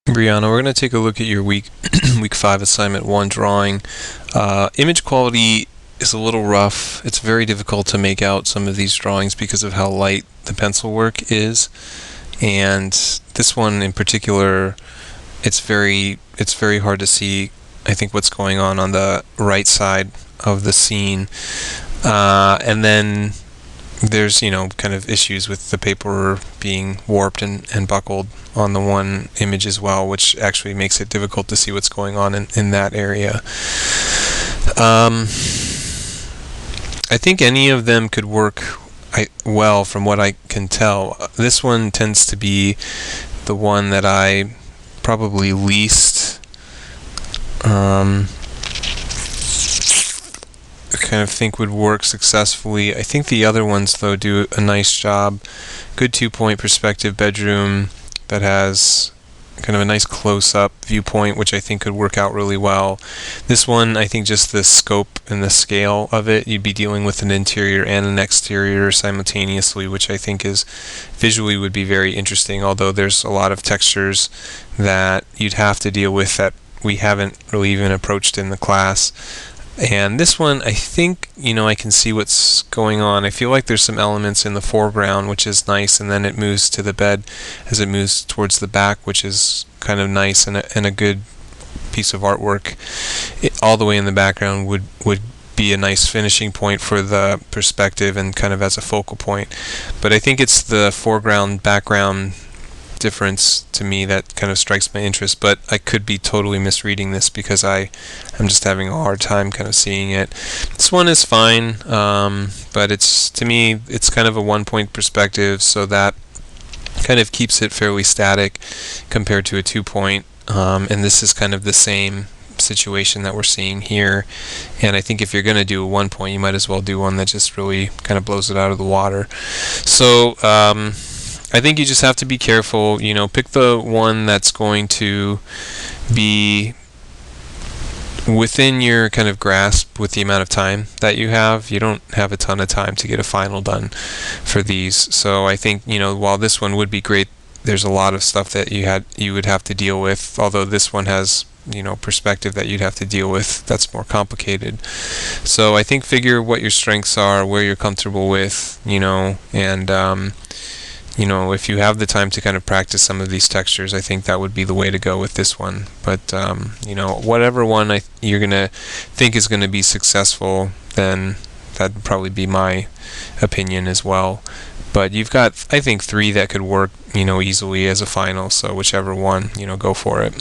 Brianna, we're going to take a look at your week 5 assignment 1 drawing. Image quality is a little rough. It's very difficult to make out some of these drawings because of how light the pencil work is. And this one in particular, it's very hard to see, I think, what's going on the right side of the scene. And then there's kind of issues with the paper being warped and buckled on the one image as well, which actually makes it difficult to see what's going on in that area. I think any of them could work well from what I can tell. This one tends to be the one that I probably least kind of think would work successfully. I think the other ones though do a nice job. Good 2-point perspective bedroom that has kind of a nice close-up viewpoint, which I think could work out really well. This one, I think just the scope and the scale of it, you'd be dealing with an interior and an exterior simultaneously, which I think is visually would be very interesting, although there's a lot of textures that you'd have to deal with that we haven't really even approached in the class. And this one, I think, I can see what's going on. I feel like there's some elements in the foreground, which is nice, and then it moves to the bed as it moves towards the back, which is kind of nice and a good piece of artwork. All the way in the background would be a nice finishing point for the perspective and kind of as a focal point. But I think it's the foreground background difference to me that kind of strikes my interest, but I could be totally misreading this because I'm just having a hard time kind of seeing it. This one is fine, but to me it's kind of a 1-point perspective, so that kind of keeps it fairly static compared to a 2-point, and this is kind of the same situation that we're seeing here. And I think if you're going to do a 1-point, you might as well do one that just really kind of blows it out of the water. So I think you just have to be careful, pick the one that's going to be within your kind of grasp with the amount of time that you have. You don't have a ton of time to get a final done for these. So I think, while this one would be great, there's a lot of stuff that you would have to deal with, although this one has perspective that you'd have to deal with that's more complicated. So I think figure what your strengths are, where you're comfortable with, and if you have the time to kind of practice some of these textures, I think that would be the way to go with this one. But whatever one you're gonna think is gonna be successful, then that'd probably be my opinion as well. But you've got, I think, 3 that could work easily as a final, so whichever one, go for it.